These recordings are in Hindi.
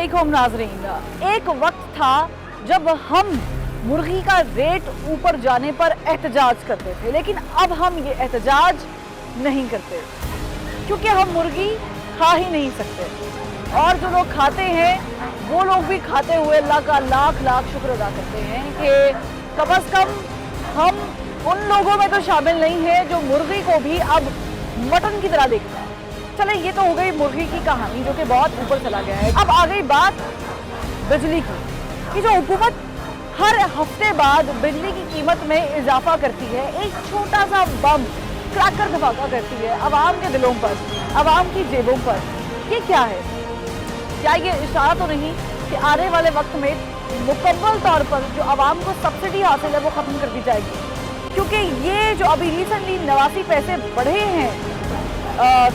अस्सलामुअलैकुम नाज़रीन। एक वक्त था जब हम मुर्गी का रेट ऊपर जाने पर एहतजाज करते थे, लेकिन अब हम ये एहतजाज नहीं करते क्योंकि हम मुर्गी खा ही नहीं सकते। और जो लोग खाते हैं वो लोग भी खाते हुए अल्लाह का लाख लाख शुक्र अदा करते हैं कि कम अज़ कम हम उन लोगों में तो शामिल नहीं है जो मुर्गी को भी अब मटन की तरह देखता है। चले, ये तो हो गई मुर्गी की कहानी जो कि बहुत ऊपर चला गया है। अब आ गई बात बिजली की कि जो हुकूमत हर हफ्ते बाद बिजली की कीमत में इजाफा करती है, एक छोटा सा बम क्रैकर धमाका करती है आवाम के दिलों पर, आवाम की जेबों पर। ये क्या है? क्या ये इशारा तो नहीं कि आने वाले वक्त में मुकम्मल तौर पर जो आवाम को सब्सिडी हासिल है वो ख़त्म कर दी जाएगी? क्योंकि ये जो अभी रिसेंटली 89 पैसे बढ़े हैं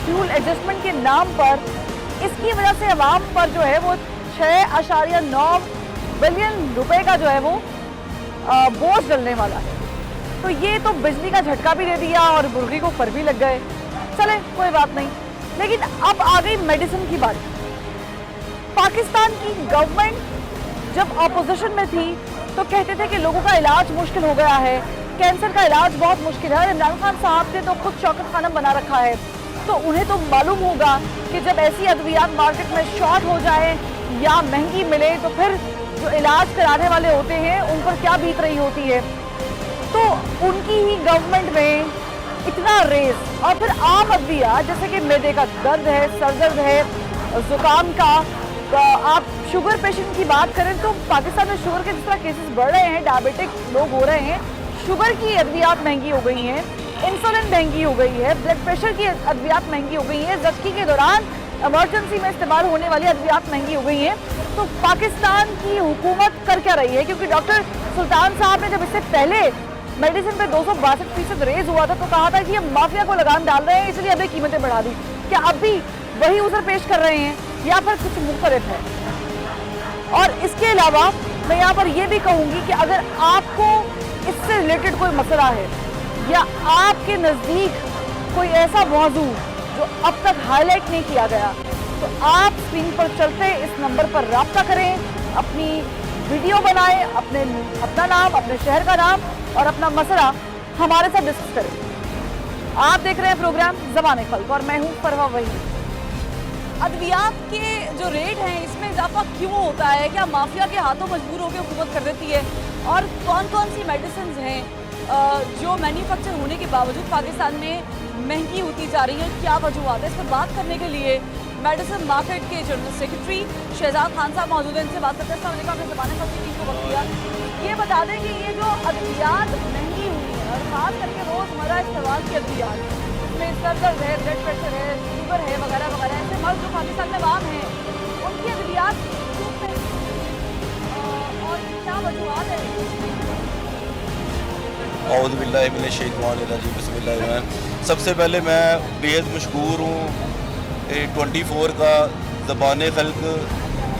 फ्यूल एडजस्टमेंट के नाम पर, इसकी वजह से आवाम पर जो है वो 6.9 बिलियन रुपए का जो है वो बोझ डलने वाला है। तो ये तो बिजली का झटका भी दे दिया और मुर्गी को फर भी लग गए। चले, कोई बात नहीं। लेकिन अब आ गई मेडिसिन की बात। पाकिस्तान की गवर्नमेंट जब अपोजिशन में थी तो कहते थे कि लोगों का इलाज मुश्किल हो गया है, कैंसर का इलाज बहुत मुश्किल है। इमरान खान साहब ने तो खुद शौकत खाना बना रखा है, तो उन्हें तो मालूम होगा कि जब ऐसी अद्वियात मार्केट में शॉर्ट हो जाए या महंगी मिले तो फिर जो इलाज कराने वाले होते हैं उन पर क्या बीत रही होती है। तो उनकी ही गवर्नमेंट में इतना रेस, और फिर आम अद्वियात जैसे कि मैदे का दर्द है, सर दर्द है, जुकाम का, आप शुगर पेशेंट की बात करें तो पाकिस्तान में शुगर के जिस तरह केसेस बढ़ रहे हैं, डायबिटिक लोग हो रहे हैं, शुगर की अद्वियात महंगी हो गई हैं, इंसुलिन महंगी हो गई है, ब्लड प्रेशर की अद्वियात महंगी हो गई है, ज़ख्मी के दौरान इमरजेंसी में इस्तेमाल होने वाली अद्वियात महंगी हो गई हैं। तो पाकिस्तान की हुकूमत कर क्या रही है? क्योंकि डॉक्टर सुल्तान साहब ने जब इससे पहले मेडिसिन पे 262% रेज हुआ था तो कहा था कि ये माफिया को लगाम डाल रहे हैं, इसलिए अभी कीमतें बढ़ा दी। क्या अब भी वही उज़र पेश कर रहे हैं या फिर कुछ मुख्तलिफ है? और इसके अलावा मैं यहाँ पर यह भी कहूँगी कि अगर आपको इससे रिलेटेड कोई मसला है या आपके नज़दीक कोई ऐसा मौजू जो अब तक हाईलाइट नहीं किया गया, तो आप स्क्रीन पर चलते इस नंबर पर राब्ता करें, अपनी वीडियो बनाएं, अपना नाम, अपने शहर का नाम और अपना मसला हमारे साथ डिस्कस करें। आप देख रहे हैं प्रोग्राम ज़बान खल्क और मैं हूँ फरवा वही। अद्वियात के जो रेट हैं इसमें इजाफा क्यों होता है? क्या माफिया के हाथों मजबूर होकर हुकूमत कर देती है? और कौन कौन सी मेडिसिन हैं जो मैन्युफैक्चर होने के बावजूद पाकिस्तान में महंगी होती जा रही है? क्या वजूहत है? इस पर बात करने के लिए मेडिसिन मार्केट के जनरल सेक्रेटरी शहजाद खान साहब मौजूद हैं, इनसे बात करते हैं। आपने ज़बान खल्क की टीम को वक्त दिया। ये बता दें कि ये जो अद्वियात महंगी हुई है और ख़ास करके रोज़मर्रा इस्तेमाल की अद्वियात, इसमें सर दर्द है, ब्लड प्रेशर है, शुगर है वगैरह वगैरह, ऐसे मर्ज जो पाकिस्तान में आम हैं, उनकी अद्वियात और क्या वजूहत है? औज़ु बिल्लाहि मिनश शैतानिर रजीम, बिस्मिल्लाहिर्रहमानिर्रहीम। सबसे पहले मैं बेहद मशकूर हूँ 24 का ज़बान खल्क।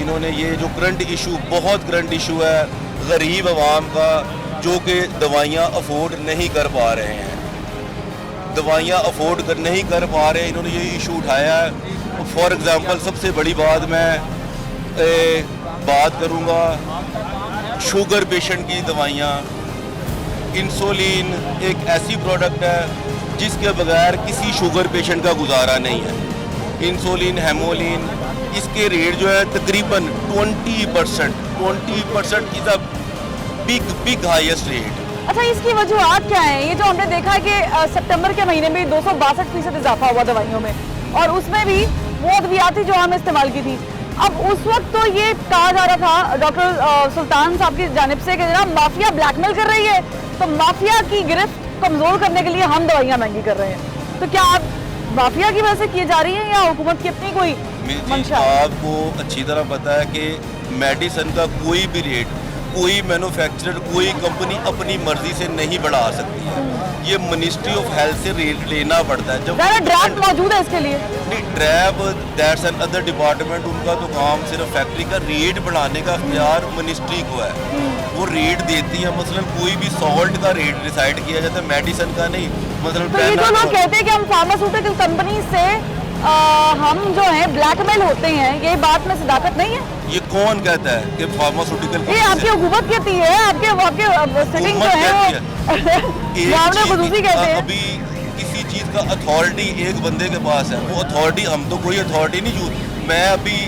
इन्होंने ये जो करंट इशू, बहुत करंट इशू है गरीब आवाम का, जो कि दवाइयाँ अफोर्ड नहीं कर पा रहे हैं, दवाइयाँ अफोर्ड कर नहीं कर पा रहे हैं, इन्होंने ये इशू उठाया है। फॉर एग्ज़ाम्पल सबसे बड़ी बात मैं बात करूँगा शुगर पेशेंट की दवाइयाँ। इंसुलिन एक ऐसी प्रोडक्ट है जिसके बगैर किसी शुगर पेशेंट का गुजारा नहीं है। इंसुलिन, हेमोलिन, इसके रेट जो है तकरीबन 20% is a big highest rate. अच्छा, इसकी वजूहत क्या है? ये जो हमने देखा है कि सितंबर के महीने में 262% इजाफा हुआ दवाइयों में, और उसमें भी वो अद्वियात थी जो हमने इस्तेमाल की थी। अब उस वक्त तो ये कहा जा रहा था डॉक्टर सुल्तान साहब की जानिब से कि जनाब माफिया ब्लैकमेल कर रही है, तो माफिया की गिरफ्त कमजोर करने के लिए हम दवाइयाँ महंगी कर रहे हैं। तो क्या आप माफिया की वजह से की जा रही है या हुकूमत की अपनी कोई मंशा? आपको अच्छी तरह पता है कि मेडिसिन का कोई भी रेट कोई मैन्युफैक्चरर, कोई कंपनी अपनी मर्जी से नहीं बढ़ा सकती है। ये मिनिस्ट्री ऑफ हेल्थ से रेट लेना पड़ता है। जब ड्राफ्ट मौजूद है इसके लिए, नहीं drab that's an other department, उनका तो काम सिर्फ फैक्ट्री का रेट बढ़ाने का इख्तियार मिनिस्ट्री को है। वो रेट देती है, मसलन कोई भी सॉल्ट का रेट डिसाइड किया जाता है, मेडिसिन का नहीं। मतलब तो ये जो लोग कहते हैं कि हम फार्मास्यूटिकल कंपनी से हम जो हैं ब्लैकमेल होते हैं, ये बात में सदाकत नहीं है? ये कौन कहता है कि फार्मास्यूटिकल ये आपकी हुकूमत कहती है, आपके सिटिंग जो है वो आपने खुसूसी कहते हैं। अभी किसी चीज का अथॉरिटी एक बंदे के पास है, वो अथॉरिटी, हम तो कोई अथॉरिटी नहीं यूज। मैं अभी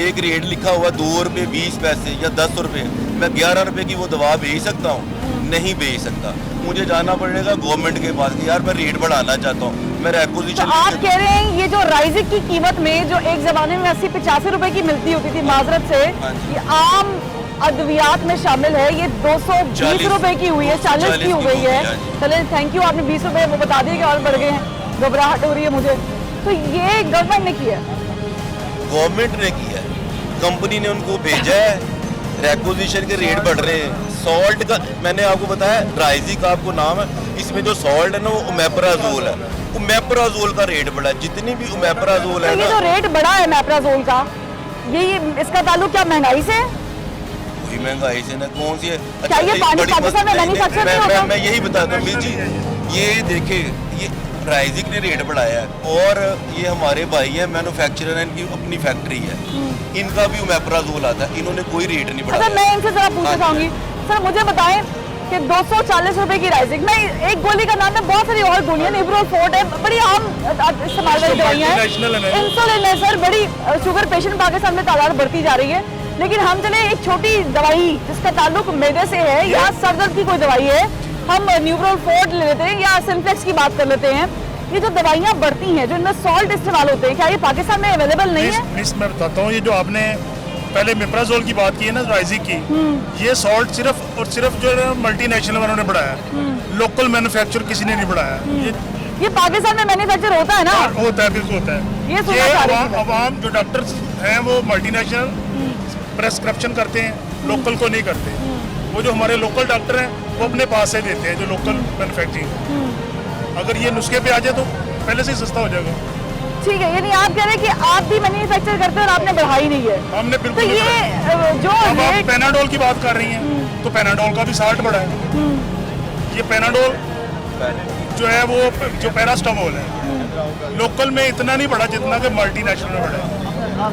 एक रेट लिखा हुआ 2 रुपये 20 पैसे या 10 रुपये, मैं 11 रुपये की वो दवा भेज सकता हूँ? नहीं भेज सकता। मुझे जाना पड़ेगा गवर्नमेंट के पास कि यार मैं रेट बढ़ाना चाहता हूँ, मेरा तो एक्विजिशन। आप कह रहे हैं ये जो राइजिक की कीमत में जो एक जमाने में 80-85 रुपए की मिलती होती थी माजरत से, हाँ जी। ये आम अद्वियात में शामिल है, ये 220 रुपए की हुई है, 40 की हो गई है। चले थैंक यू, आपने 20 रुपए वो बता दिए कि और बढ़ गए हैं, घबराहट हो रही है मुझे। तो ये गवर्नमेंट ने किया है? गवर्नमेंट ने किया है, कंपनी ने उनको भेजा है, रेक्विजिशन के रेट बढ़ रहे हैं। सॉल्ट का मैंने आपको बताया, ड्राइजी का आपको नाम है, इसमें जो सॉल्ट है ना वो ओमेप्राजोल है, ओमेप्राजोल का रेट बढ़ा है। जितनी भी ओमेप्राजोल है तो ये ना, जो रेट बढ़ा है ओमेप्राजोल का, ये इसका ताल्लुक क्या महंगाई से है? कोई महंगाई से ना, कौन सी है? क्या ये एक पानी बड़ी पाकिस्तान में नहीं, मैन्युफैक्चर नहीं होता? मैं यही बताता हूँ मिस जी, ये देखे, ये राइजिक ने रेट बढ़ाया है और ये हमारे भाई है मैन्युफैक्चरर है, इनकी अपनी फैक्ट्री है, इनका भी ओमेप्राजोल आता है, इन्होंने कोई रेट नहीं अच्छा, बढ़ाया। मैं इनसे जरा पूछना हाँ जी। चाहूंगी, सर मुझे बताएं कि 240 रुपए की राइजिक में एक गोली का नाम है, बहुत सारी और गोलियां, इब्रोफोर्ट है, बड़ी आम इस्तेमाल वाली दवाइयां हैं, इंसुलिन है सर, बड़ी शुगर पेशेंट पाकिस्तान में तादाद बढ़ती जा रही है। लेकिन हम चले एक छोटी दवाई जिसका ताल्लुक मैदे से है या सर दर्द की कोई दवाई है, हम न्यूरोफोर्ट ले लेते हैं या सिम्प्लेक्स की बात कर लेते हैं। ये जो दवाइयाँ बढ़ती हैं, जो इनमें सॉल्ट इस्तेमाल होते हैं, क्या ये पाकिस्तान में अवेलेबल नहीं है? मिस मैं बताता हूँ, ये जो आपने पहले मिप्राजोल की बात की है ना, राइजिक की, ये सॉल्ट सिर्फ और सिर्फ जो है मल्टीनेशनल वालों ने बढ़ाया, लोकल मैन्युफैक्चर किसी ने नहीं बढ़ाया। ये पाकिस्तान में मैन्युफैक्चर होता है ना? होता है, बिल्कुल होता है। ये सुनना चाह रही थी मैं। आवाम जो डॉक्टर्स हैं वो मल्टीनेशनल प्रेस्क्रिप्शन करते हैं, लोकल को नहीं करते। वो जो हमारे लोकल डॉक्टर हैं वो अपने पास से देते हैं, जो लोकल मैन्युफैक्चरिंग। अगर ये नुस्खे पे आ जाए तो पहले से ही सस्ता हो जाएगा। ठीक है, यानी आप कह रहे हैं कि आप भी मैन्युफैक्चर करते हैं और आपने बढ़ाई नहीं है? हमने तो बिल्कुल ये जो अब आप रेट, पेनाडोल की बात कर रही हैं, तो पेनाडोल का भी 60 बढ़ा है। ये पेनाडोल जो है वो जो पैरास्टामोल है, लोकल में इतना नहीं बढ़ा जितना कि मल्टीनेशनल में बढ़ा है।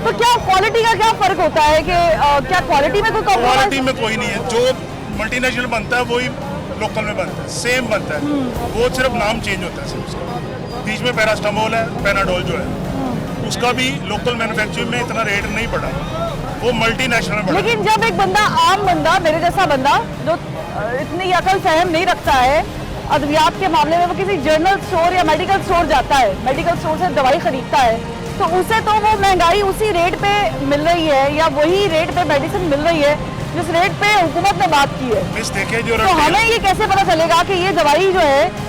तो क्या क्वालिटी का क्या फर्क होता है कि क्या क्वालिटी में कोई क्वालिटी कॉम्प्रोमाइज? में कोई नहीं है, जो मल्टीनेशनल बनता है वही लोकल में बनता है, सेम बनता है, वो सिर्फ नाम चेंज होता है सिर्फ उसका। बीच में पैरास्टामोल है, पेनाडोल जो है उसका भी लोकल मैन्युफैक्चरिंग में इतना रेट नहीं बढ़ा, वो मल्टीनेशनल में बढ़ा। लेकिन जब एक बंदा, आम बंदा, मेरे जैसा बंदा जो इतनी अकल फहम नहीं रखता है अद्वियात के मामले में, वो किसी जनरल स्टोर या मेडिकल स्टोर जाता है, मेडिकल स्टोर से दवाई खरीदता है, तो उसे तो वो महंगाई उसी रेट पे मिल रही है या वही रेट पे मेडिसिन मिल रही है जिस रेट पे हुकूमत ने बात की है। मिस देखिए, जो तो हमें ये कैसे पता चलेगा कि ये दवाई जो है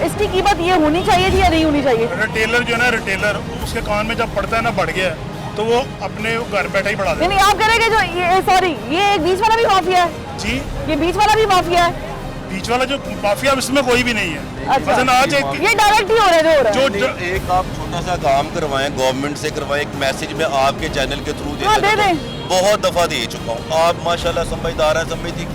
इसकी कीमत ये होनी चाहिए थी या नहीं होनी चाहिए? रिटेलर जो है ना, रिटेलर उसके कान में जब पड़ता है ना बढ़ गया, तो वो अपने घर बैठा ही बढ़ा देता यानी आप कह रहे हैं कि जो ये सॉरी, ये एक बीच वाला भी माफिया है? है। जी, ये बीच वाला भी माफिया है? बीच वाला जो माफिया इसमें कोई भी नहीं है। अच्छा। वजन आज एक ये डायरेक्ट ही हो रहा है जो हो रहा है? जो एक आप छोटा सा काम करवाएं, गवर्नमेंट से करवाएं, एक मैसेज मैं आपके चैनल के थ्रू हाँ, दे देता दें। हूं। बहुत दफा दे चुका हूँ, आप माशाल्लाह समझदार हैं, समझती।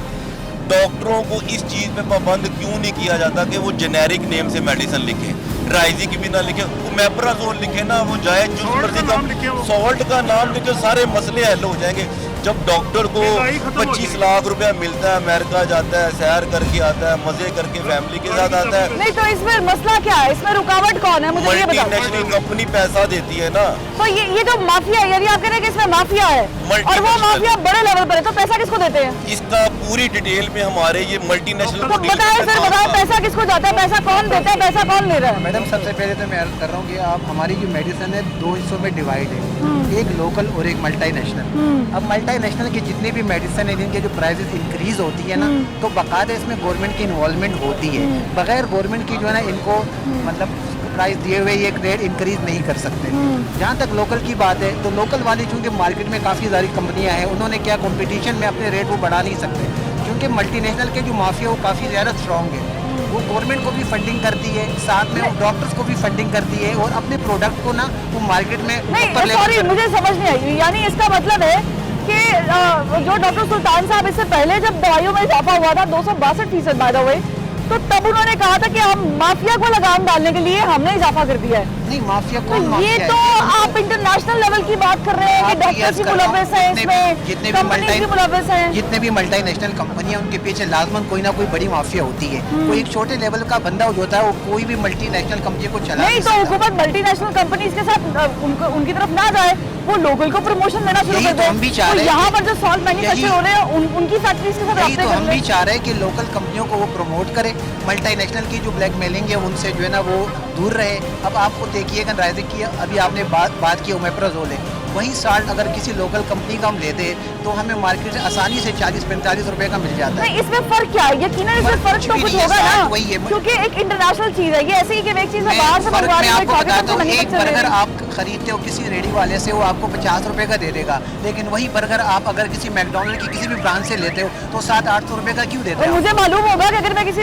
डॉक्टरों को इस चीज पे पाबंद क्यों नहीं किया जाता कि वो जेनेरिक नेम से मेडिसिन लिखे, राइजी की भी ना लिखे, ओमेप्राजोल लिखे ना, वो जाए जो सॉल्ट मर्जी का का नाम लिखे वो। सॉल्ट का नाम लिखे, सारे मसले हल हो जाएंगे। जब डॉक्टर को महंगाई खत्म हो 25 जाएगी। लाख रुपया मिलता है, अमेरिका जाता है, सैर करके आता है, मजे करके फैमिली के साथ आता है, नहीं तो इसमें मसला क्या है? इसमें रुकावट कौन है, मुझे ये बताओ। मल्टीनेशनल कंपनी पैसा देती है ना। तो ये जो माफिया है, यानी आप कह रहे हैं कि इसमें माफिया है और वो Multinational। माफिया बड़े लेवल पर है, तो पैसा किसको देते हैं? इसका पूरी डिटेल में हमारे ये मल्टीनेशनल तो बताएं सर, बताएं पैसा किसको जाता है, पैसा कौन देता है, पैसा कौन ले रहा है? मैडम सबसे पहले तो मैं अर्ज कर रहा हूँ कि आप हमारी जो मेडिसिन है 2 हिस्सों में डिवाइड है, एक लोकल और एक मल्टीनेशनल। अब मल्टीनेशनल की जितनी भी मेडिसिन है जिनके जो प्राइसेस इंक्रीज होती है ना, तो बाकायदा इसमें गवर्नमेंट की इन्वॉल्वमेंट होती है। बगैर गवर्नमेंट की जो है ना इनको मतलब प्राइस दिए हुए एक रेट इंक्रीज नहीं कर सकते। जहाँ तक लोकल की बात है, तो लोकल वाली चूँकि मार्केट में काफ़ी सारी कंपनियाँ हैं, उन्होंने क्या कंपटीशन में अपने रेट वो बढ़ा नहीं सकते, क्योंकि मल्टीनेशनल के जो माफिया वो काफ़ी ज़्यादा स्ट्रॉन्ग है। वो गवर्नमेंट को भी फंडिंग करती है, साथ में वो डॉक्टर्स को भी फंडिंग करती है और अपने प्रोडक्ट को ना वो मार्केट में ऊपर नहीं लेवल सॉरी, पर- मुझे समझ नहीं आई। यानी इसका मतलब है कि जो डॉक्टर सुल्तान साहब इससे पहले जब दवाइयों में इजाफा हुआ था 262% बाय द वे, तो तब उन्होंने कहा था कि हम माफिया को लगाम डालने के लिए हमने इजाफा कर दिया है। नहीं, माफिया तो कौन ये माफिया तो है? आप इंटरनेशनल लेवल की बात कर रहे हैं कि आप डॉक्टर्स यस की कर रहा हूं, मुलव्वस है इसमें, जितने भी कंपनीज की मुलव्वस हैं। जितने भी मल्टीनेशनल कंपनियां उनके पीछे लाजमन कोई ना कोई बड़ी माफिया होती है। कोई एक छोटे लेवल का बंदा जो होता है वो कोई भी मल्टीनेशनल कंपनी को चला नहीं तो सकता। हुकूमत मल्टीनेशनल कंपनीज के साथ उनकी तरफ ना जाए, वो लोकल को प्रमोशन देना शुरू यही कर तो दे। हम भी चाह तो रहे हैं यहाँ कि- पर जो सॉल्ट मैन्युफैक्चर यही- हो रहे हैं उनकी फैक्ट्रीज के साथ यही राब्ते तो कर हम ले। भी चाह रहे हैं कि लोकल कंपनियों को वो प्रमोट करे, मल्टीनेशनल की जो ब्लैकमेलिंग है उनसे जो है ना वो दूर रहे। अब आपको देखिएगा राइजिंग की अभी आपने बात की ओमेप्राजोल है, वही साल्ट अगर किसी लोकल कंपनी का हम लेते तो हमें मार्केट से आसानी से 40-45 रुपए का मिल जाता है। नहीं इसमें फर्क क्या है? यकीनन इसमें फर्क फर्क कुछ तो भी कुछ नहीं है, होगा साल्ट ना, वही है। क्योंकि एक इंटरनेशनल चीज है। ये ऐसे ही कि एक चीज मैं बाहर से फर्क मंगवा मैं रहे आपको बताता हूँ, एक मैन्युफैक्चर बर्गर आप खरीदते हो किसी रेडी वाले से, वो आपको 50 रुपए का दे देगा, लेकिन वही बर्गर आप अगर किसी मैकडोनल्ड की किसी भी ब्रांड से लेते हो तो 700-800 रुपए का क्यों देते और हो? मुझे मालूम होगा कि अगर मैं किसी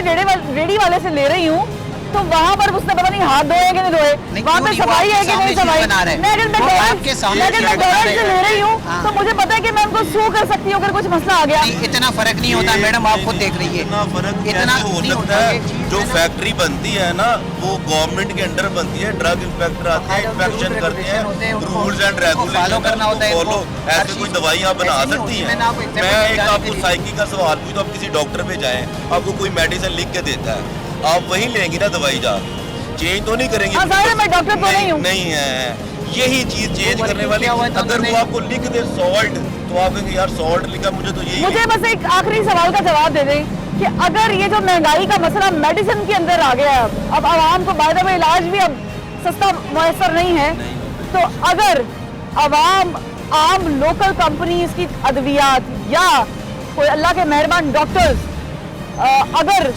रेडी वाले से ले रही हूँ तो वहाँ पर उसने पता नहीं हाथ धोए कि नहीं धोए, नहीं, वहाँ क्यों पे नहीं, वो सफाई है आपके कि नहीं सामने सफाई। चीज़ बना रहे हैं। मैं अगर वो आपके सामने मैं चीज़ बना रहे से हैं। ले रही हूँ हाँ। तो मुझे पता है कि मैं उनको सू कर सकती हूँ अगर कुछ मसला आ गया। नहीं, इतना फर्क नहीं होता मैडम, आप खुद देख रही है। इतना फर्क इतना कैसे हो नहीं सकता होता, है? ये चीज़ जो है ना- फैक्ट्री बनती है ना वो गवर्नमेंट के अंडर बनती है, ड्रग इंस्पेक्टर आते हैं, उनके इंस्पेक्शन rules करते हैं, regulation होते हैं, उनको- रूल्स एंड उनको रेगुलेशन follow करना होता है, फॉलो। इनको हर ऐसे कोई चीज़- दवाई आप बना ऐसे नहीं सकती होती। हैं। मैंने आपको example मैं एक बताने आपको के लिए- साइकी का सवाल पूछूं, आप किसी डॉक्टर पे जाएं, आपको कोई मेडिसिन लिख के देता है, आप वही लेंगी ना दवाई जा, चेंज तो नहीं करेंगे। हाँ, जाहिर है मैं डॉक्टर तो नहीं हूँ। नहीं है, यही चीज चेंज वो करने working वाली। किया हुआ है तो अगर उन्होंने- वो आपको लिख दे सॉल्ट तो आप कहेंगे यार सॉल्ट लिखा, मुझे तो यही मुझे बस एक आखिरी सवाल का जवाब दे दें कि अगर ये जो महंगाई का मसला मेडिसिन के अंदर आ गया है, अब आवाम को बाय द वे इलाज भी अब सस्ता मुयसर नहीं है, तो अगर आवाम आम लोकल कंपनीज की अद्वियात या कोई अल्लाह के मेहरबान डॉक्टर्स अगर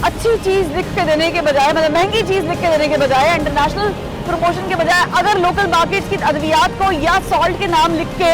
अच्छी चीज लिख के देने के बजाय, मतलब महंगी चीज लिख के देने के बजाय, इंटरनेशनल प्रमोशन के बजाय अगर लोकल मार्केट्स की अद्वियात को या सॉल्ट के नाम लिख के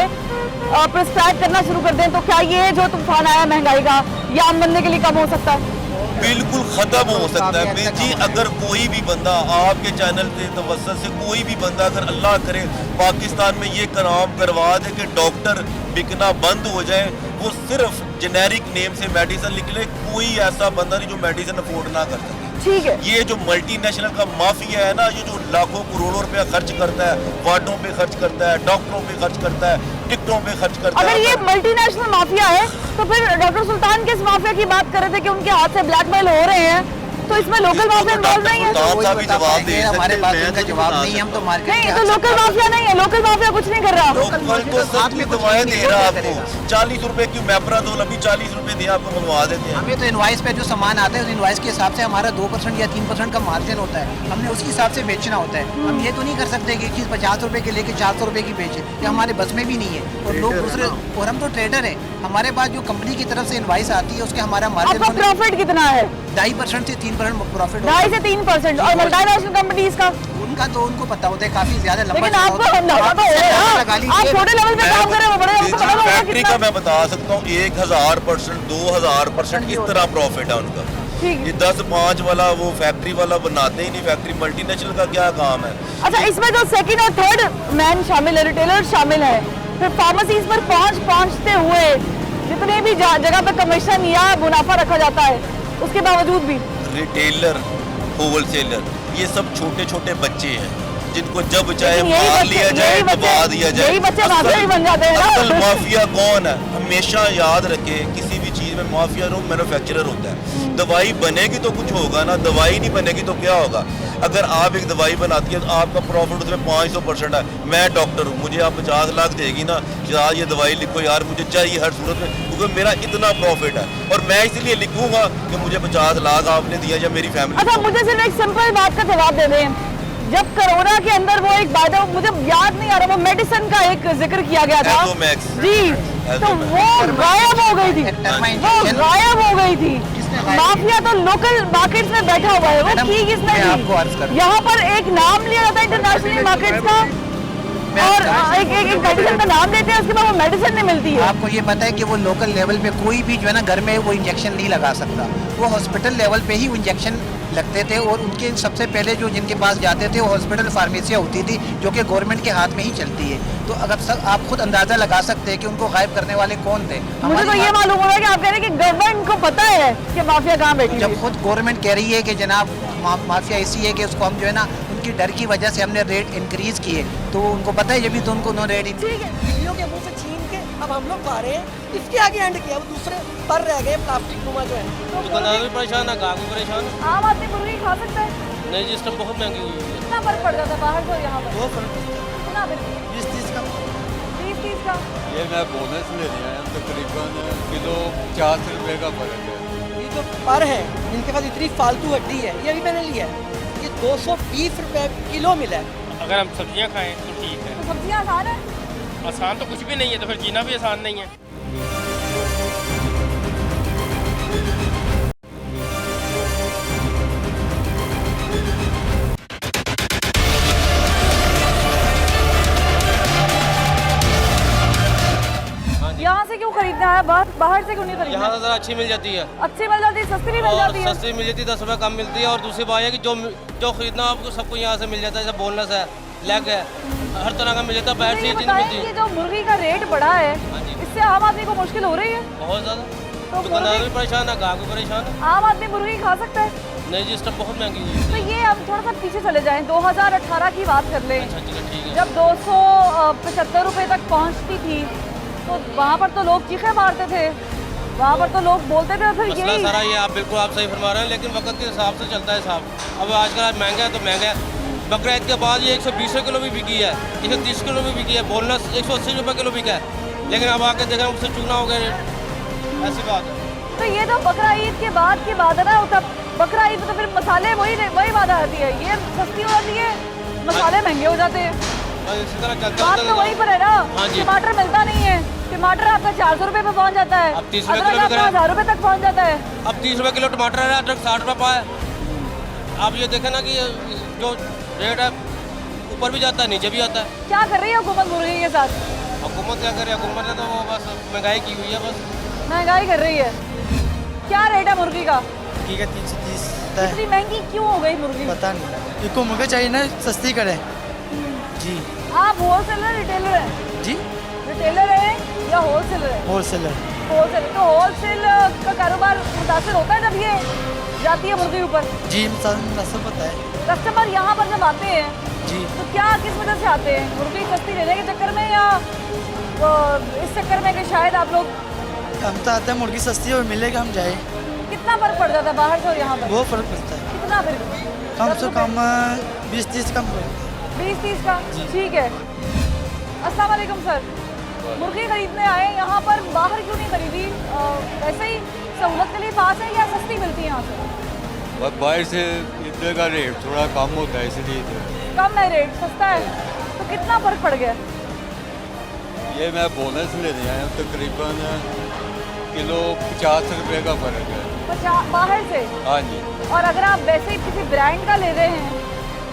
प्रिस्क्राइब करना शुरू कर दें, तो क्या ये जो तूफान आया महंगाई का ये आम बनने के लिए कम हो सकता है? बिल्कुल खत्म हो सकता है। काफी हद तक जी कम हो अगर कोई भी बंदा आपके चैनल से तवज्जुह से कोई भी बंदा अगर अल्लाह करे पाकिस्तान में ये काम करवा दे कि डॉक्टर बिकना बंद हो जाए, वो सिर्फ जेनेरिक नेम से मेडिसिन लिख ले, कोई ऐसा बंदा नहीं जो मेडिसिन अफोर्ड ना कर सके। ठीक है, ये जो मल्टीनेशनल का माफिया है ना, ये जो लाखों करोड़ों रुपया खर्च करता है, वार्डों पे खर्च करता है, डॉक्टरों पे खर्च करता है, टिकटों पे खर्च करता अगर है। ये मल्टीनेशनल माफिया है तो फिर डॉक्टर सुल्तान किस माफिया की बात कर रहे थे कि उनके हाथ से ब्लैकमेल हो रहे हैं, तो इसमें लोकल माफिया इन्वॉल्व नहीं है? सुल्तान साहब ही जवाब दे सकते हमारे हैं, पास मैं उनका तो जवाब बता नहीं है, हम तो सकता मार्केट नहीं के तो लोकल माफिया नहीं है, लोकल माफिया कुछ नहीं कर रहा। लोकल तो सब साथ में की कुछ दवाएं नहीं दे रहा है करेगा। आपको, 40 रुपए की मेप्राजोल अभी 40 रुपए दे आपको मंगवा देते हैं। हमें तो इनवाइस पे जो सामान आता है उस इनवाइस के हिसाब से हमारा 2% या 3% का मार्जिन होता है, हमने उसी हिसाब से बेचना होता है। हम ये तो नहीं कर सकते कि चीज़ 50 रुपए के लेके 400 रुपए की बेचे, ये हमारे बस में भी नहीं है। और लोग दूसरे, और हम तो ट्रेडर हैं, हमारे पास जो कंपनी की तरफ से इनवाइस आती है उसके हमारा आपका मार्जिन प्रॉफिट कितना है? 2.5% से 3% प्रॉफिट 2.5 से 3%। और मल्टीनेशनल कंपनीज का? उनका तो उनको पता होता है, काफी ज्यादा लंबा लेकिन चौड़ा आपको होता है। अंदाजा तो आप इससे है अंदाजा ना? लगा आप लीजिए। छोटे लेवल पे काम कर रहे हो, बड़े लेवल पे पता होगा फैक्ट्री का कितना। मैं बता सकता हूँ 1000%, 2000% इस तरह प्रॉफिट है उनका। ठीक ये 10-5 वाला वो फैक्ट्री वाला बनाते ही नहीं, फैक्ट्री मल्टीनेशनल का क्या काम है? अच्छा, इसमें जो सेकंड और थर्ड मैन शामिल है, रिटेलर शामिल है, फिर फार्मेसीज पर पहुंचते हुए जितने भी जगह पे कमीशन या मुनाफा रखा जाता है उसके बावजूद भी रिटेलर, होलसेलर, ये सब छोटे छोटे बच्चे हैं जिनको जब चाहे लेकिन यही मार बच्चे- लिया जाए, यही बच्चे- दबा दिया जाए। यही बच्चे माफिया ही बन जाते हैं ना। असल माफिया कौन है? हमेशा याद रखे, किसी भी चीज में माफिया लोग मैन्युफैक्चरर होता है। दवाई बनेगी तो कुछ होगा ना, दवाई नहीं बनेगी तो क्या होगा? अगर आप एक दवाई बनाती है तो आपका प्रॉफिट उसमें 500% है। मैं डॉक्टर हूँ, मुझे आप 50 लाख देगी ना यार ये दवाई लिखो यार, मुझे चाहिए हर सूरत में, क्योंकि मेरा इतना प्रॉफिट है और मैं इसलिए लिखूंगा कि मुझे 50 लाख आपने दिया या मेरी फैमिली। अच्छा, मुझे सिर्फ एक सिंपल बात का जवाब दे दें। जब कोरोना के अंदर वो एक बात है, मुझे याद नहीं आ रहा, वो मेडिसिन का एक जिक्र किया गया था एजोमैक्स। जी, तो वो गायब हो गई थी, टर्मा वो इंजेक्शन गायब हो गई थी। किसने गायब माफिया तो लोकल मार्केट्स में बैठा हुआ है, वो मैडम, की किसने मैं की? आपको अर्ज करूं। यहाँ पर एक नाम लिया जाता है इंटरनेशनल मार्केट्स का और एक मेडिसिन का नाम लेते हैं, उसके बाद वो मेडिसिन नहीं मिलती है। आपको ये पता है कि वो लोकल लेवल पे कोई भी जो है ना घर में वो इंजेक्शन नहीं लगा सकता, वो हॉस्पिटल लेवल पे ही वो इंजेक्शन लगते थे और उनके सबसे पहले जो जिनके पास जाते थे वो हॉस्पिटल फार्मेसियाँ होती थी जो कि गवर्नमेंट के हाथ में ही चलती है। तो अगर आप खुद अंदाज़ा लगा सकते हैं कि उनको गायब करने वाले कौन थे। मुझे तो ये मालूम हो रहा है कि आप कह रहे हैं कि गवर्नमेंट को पता है कि माफिया कहाँ बैठी जब है। खुद गवर्नमेंट कह रही है कि जनाब माफिया ऐसी है कि उसको हम जो है ना उनकी डर की वजह से हमने रेट इंक्रीज किए, तो उनको पता है जब भी तो उनको उन्होंने रेट ठीक है, बिल्लियों के मुंह से छीन के अब हम लोग खा रहे हैं, इसके आगे एंड किया, वो दूसरे पर रह गए प्लास्टिक नुमा जो है। दुकानदार भी परेशान है, ग्राहक भी परेशान है। आम आदमी मुर्गी खा सकता है? नहीं जी, इस टाइम बहुत महंगी हुई है। कितना फर्क पड़ जाता है बाहर से और यहाँ पर? वो फर्क कितना बिल्कुल 20-30 का 20-30 का। ये मैं बोनस लेने आया, तकरीबन किलो 50 रुपए का फर्क है। ये जो पर है इनके पास इतनी फालतू हड्डी है, ये अभी मैंने लिया है, ये 220 रुपए किलो मिला है। अगर हम सब्जियां खाएं तो ठीक है। तो सब्जियाँ आसान है? आसान तो कुछ भी नहीं है, तो फिर जीना भी आसान नहीं है। यहाँ से क्यों खरीदना है? बाहर से क्यों नहीं खरीदना? यहाँ से ज़रा अच्छी मिल जाती है अच्छी मिल जाती है, सस्ती भी मिल और जाती है। सस्ती मिल जाती है, 10 रुपये कम मिलती है। और दूसरी बात है कि जो खरीदना आपको सबको यहाँ से मिल जाता है, जैसे बोनस है, लेग है, हर तरह का मिल जाता है। बैठ तो से ये ये चीज़ नहीं बताएं मिलती कि जो मुर्गी का रेट बढ़ा है हाँ जी। इससे आम आदमी को मुश्किल हो रही है। बहुत ज़्यादा। तो दुकानदार भी मुर्गी- परेशान है, ग्राहक भी परेशान है। आम आदमी मुर्गी खा सकता है? नहीं जी, इस टाइम बहुत महंगी हुई है। तो ये हम थोड़ा सा पीछे चले जाएं, 2018 की बात कर लें। अच्छा ठीक है, ठीक है। जब 275 रुपए तक पहुंचती थी तो वहाँ पर तो लोग चीखे मारते थे, वहाँ पर तो लोग बोलते थे। फिर मसला यही सारा ये आप बिल्कुल आप सही फरमा रहे हैं, लेकिन वक्त के हिसाब से चलता है साहब। अब आजकल महंगा है तो महंगा है। बकरा ईद के बाद ये 120 किलो भी बिकी है, 130 किलो भी बिकी है, बोनस 180 रुपये किलो बिका है। लेकिन अब आके देखें उससे चूना हो गया रेट, ऐसी बात है। तो ये तो बकरा ईद के बाद की बात है ना। तब बकरा ईद में तो फिर मसाले वही बात आती है, ये सस्ती हो जाती है, मसाले महंगे हो जाते हैं। बस इसी तरह चलता बात तो वहीं पर है ना। हाँ जी। टमाटर मिलता नहीं है, टमाटर आपका 400 रुपये पे पहुंच जाता है, अब 30 रुपये अदरक किलो आपका बिक रहा है। 1000 रुपये तक पहुंच जाता है। अब 30 रुपये किलो टमाटर है, अदरक 60 रुपये पाए। आप ये देखें ना कि ये जो रेट है ऊपर भी जाता है, नीचे भी आता है। क्या कर रही है हुकूमत मुर्गी के साथ? हुकूमत क्या करे, हुकूमत ने तो वो बस महंगाई की हुई है बस। महंगाई कर रही है। क्या रेट है मुर्गी का? ठीक है 330 इतनी महंगी क्यों हो गई मुर्गी? पता नहीं, इनको मुर्गा चाहिए ना सस्ती करें जी। आप होलसेलर रिटेलर हैं? जी रिटेलर है या होलसेलर है? होलसेलर। होलसेलर। तो होलसेल का कारोबार मुतासर होता है जब ये जाती है मुर्गी ऊपर? जी सब पता है कस्टमर यहाँ पर जब आते हैं जी। तो क्या किस वजह से आते हैं? मुर्गी सस्ती लेने के चक्कर में या इस चक्कर में कि शायद आप लोग? हम तो आते हैं मुर्गी सस्ती और मिलेगा हम जाए, कितना फर्क पड़ जाता है बाहर से और यहाँ पर? वो फर्क पड़ता है। कितना फिर? कम 10 से रुपए? कम 20-30 कम पड़ता है। 20-30 का? ठीक है। अस्सलाम वालेकुम सर, मुर्गी खरीदने आए यहाँ पर, बाहर क्यों नहीं खरीदी? वैसे ही सहूलत के लिए पास है या सस्ती मिलती है यहाँ से? और बाहर से इधर का रेट थोड़ा कम होता है, इसलिए इधर कम है रेट, सस्ता है। तो कितना फर्क पड़ गया? ये मैं बोनस लेने आया, तकरीबन किलो 50 रुपए का फर्क है। 50 बाहर से? हाँ जी। और अगर आप वैसे ही किसी ब्रांड का ले रहे हैं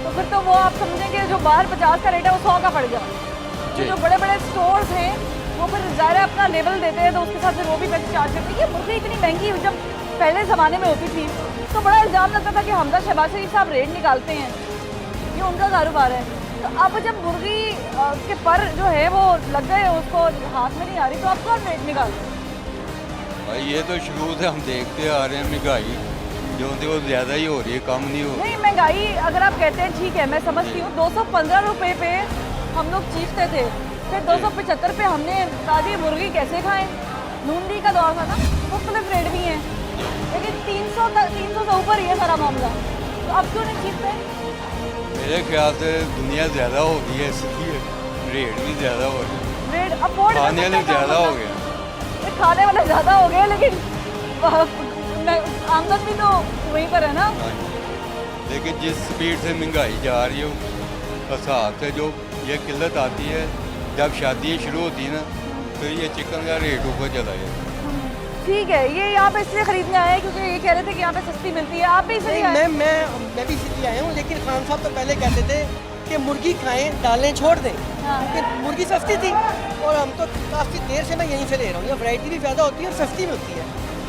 तो फिर तो वो आप समझेंगे जो बाहर 50 का रेट है वो 100 का पड़ गया। तो जो बड़े बड़े स्टोर्स हैं वो फिर ज़ाहिर है अपना लेबल देते हैं, तो उसके साथ फिर वो भी पैसे चार्ज करते हैं। ये मुर्गी इतनी महंगी जब पहले ज़माने में होती थी तो बड़ा इल्ज़ाम लगता था कि हमजा शहबाज शरीफ साहब रेट निकालते हैं, ये उनका कारोबार है। तो अब जब मुर्गी के पर जो है वो लग गए, उसको हाथ में नहीं आ रही, तो अब कौन रेट निकालते हैं? भाई ये तो शुरू से हम देखते आ रहे हैं, महंगाई जो थी वो ज़्यादा ही हो रही है, कम नहीं हो रही। नहीं, महंगाई अगर आप कहते हैं ठीक है, मैं समझती हूँ। 215 रुपये पे हम लोग चीखते थे, फिर 275 पे हमने ताज़ी मुर्गी कैसे खाएं? नूनदी का दौर था ना, मुख्तलिफ रेट भी हैं, लेकिन 300 से ऊपर ही है सारा मामला। तो अब क्यों नहीं चीखते? मेरे ख्याल से दुनिया ज़्यादा हो गई है, इसलिए रेट भी ज़्यादा हो रहे हैं, रेट अफोर्ड खाने वाले ज़्यादा हो गए हैं। खाने वाले ज़्यादा हो गए, लेकिन आमदन भी तो वहीं पर है ना। हाँ जी। लेकिन जिस स्पीड से महंगाई जा रही है उस हिसाब से जो ये किल्लत आती है, जब शादी शुरू होती है ना तो ये चिकन का रेट ऊपर चला जाता है। ठीक है, ये यहाँ पे इसलिए खरीदने आए हैं क्योंकि ये कह रहे थे कि यहाँ पे सस्ती मिलती है। आप भी इसलिए आए? मैं भी इसीलिए आया हूँ, लेकिन खान साहब तो पहले कहते थे कि मुर्गी खाएं, दालें छोड़ दें, हाँ। क्योंकि मुर्गी सस्ती थी और हम तो काफ़ी देर से मैं यहीं से ले रहा हूँ। ये वैरायटी भी ज़्यादा होती है और सस्ती मिलती है,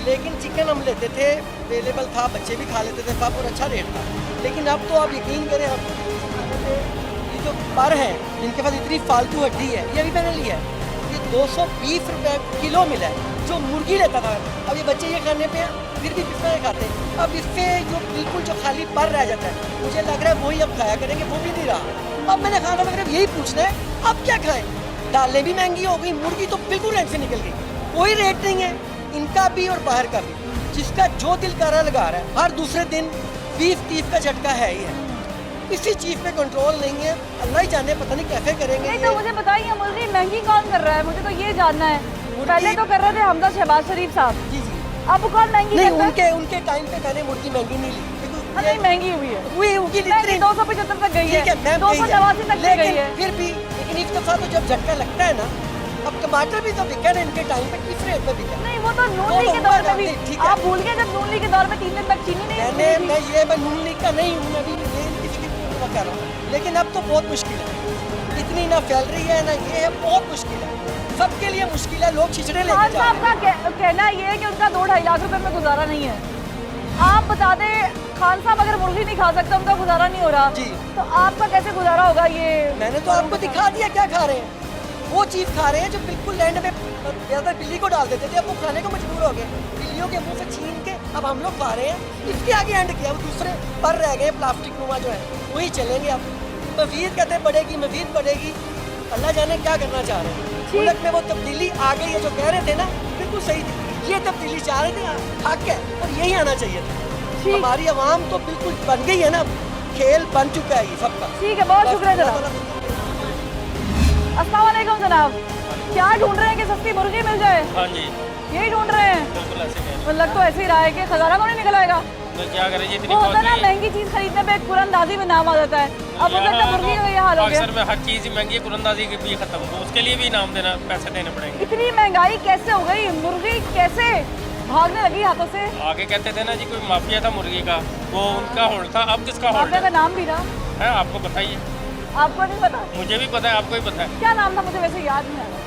लेकिन चिकन हम लेते थे, अवेलेबल था, बच्चे भी खा लेते थे, और अच्छा रेट था। लेकिन अब तो आप यकीन करें, हम ये जो पर है इनके पास इतनी फालतू हड्डी है, ये अभी मैंने लिया है, ये 220 रुपये किलो मिला है, जो मुर्गी लेता था। अब ये बच्चे ये खाने पे फिर भी बिस्सा खाते हैं। अब इससे जो बिल्कुल जो खाली पर रह जाता है, मुझे लग रहा है वही अब खाया करेंगे, वो भी नहीं रहा। अब मैंने खाना वगैरह यही पूछना है, अब क्या खाएं? दालें भी महंगी हो गई, मुर्गी तो बिल्कुल रेट से निकल गई, कोई रेट नहीं है इनका भी और बाहर का भी। जिसका जो दिल कर रहा लगा रहा है। हर दूसरे दिन बीफ टीफ का झटका है ही है, किसी चीज़ पे कंट्रोल नहीं है। अल्लाह ही जाने, पता नहीं कैसे करेंगे। नहीं तो मुझे बताइए मुर्गी महंगी कौन कर रहा है, मुझे तो ये जानना है। पहले तो कर रहे थे हमजा शहबाज शरीफ साहब, जी जी, अब कौन महंगी नहीं करता है? उनके टाइम पे मैंने मुर्गी महंगी नहीं ली, हाँ, नहीं महंगी हुई है, हुई होगी नहीं 275 तक गई है, 289 तक भी गई है। फिर भी लेकिन इस दफा तो जब झटका लगता है ना, अब टमाटर भी तो बिका ना इनके टाइम पे, किस रेट पे बिका? नहीं वो तो नून ली के दौर में भी, आप भूल गए जब नून ली के दौर में 3 दिन तक चीनी नहीं मैं नून लीग का नहीं हूँ, मैं भी किसी की कह रहा हूँ, लेकिन अब तो बहुत मुश्किल है, इतनी ना फैल रही है ना, ये है बहुत मुश्किल है, सबके लिए मुश्किल है। लोग छिछड़े लेके खान जा साहब रहे हैं। का कहना ये है कि उनका 2-2.5 लाख रुपए में गुजारा नहीं है। आप बता दें, खान साहब अगर मुर्गी नहीं खा सकते, उनका गुजारा नहीं हो रहा जी, तो आपका कैसे गुजारा होगा? ये मैंने तो आपको दिखा दिया क्या खा रहे हैं, वो चीज़ खा रहे हैं जो बिल्कुल लैंड में ज़्यादातर बिल्ली को डाल देते थे, अब वो खाने को मजबूर हो गए, बिल्लियों के मुंह से छीन के अब हम लोग खा रहे हैं। इसके आगे एंड किया, वो दूसरे पर रह गए प्लास्टिक नुमा जो है, वही चलेंगे। अब मज़ीद कहते बढ़ेगी, मज़ीद बढ़ेगी, अल्लाह जाने क्या करना चाह रहे हैं। मुल्क में वो तब्दीली आ गई है जो कह रहे थे ना, बिल्कुल सही थी, ये तब्दीली चाह रहे थे, हक है और यही आना चाहिए था। हमारी आवाम तो बिल्कुल बन गई है ना, खेल बन चुका है ये सबका। ठीक है, बहुत शुक्रिया जनाब। अस्सलाम वालेकुम जनाब, क्या ढूंढ रहे हैं कि सस्ती मुर्गी मिल जाए? हाँ जी, यही ढूंढ रहे हैं? बिल्कुल ऐसे कह रहे तो लग तो ऐसे ही रहा है कि खजाना तो नहीं निकल आएगा। हैं। तो क्या करें, ये इतनी वो होता है ना, कॉस्टली महंगी चीज खरीदने पे एक कुरंदाजी में नाम आ जाता है, अब हो सकता है मुर्गी का ये हाल हो गया। अक्सर में हर चीज़ ही महंगी है, कुरंदाजी की भी खत्म, तो उसके लिए भी इनाम देना, पैसे देने पड़ेंगे। इतनी महंगाई कैसे हो गई, मुर्गी कैसे भागने लगी हाथों से? आगे कहते थे ना जी, कोई माफिया था मुर्गी का, वो उनका होल्ड था, अब किसका होल्ड माफिया का है? नाम भी था, आपको बताइए। आपको नहीं पता? मुझे भी पता है, आपको ही पता है। क्या नाम था, मुझे वैसे याद नहीं आ रहा।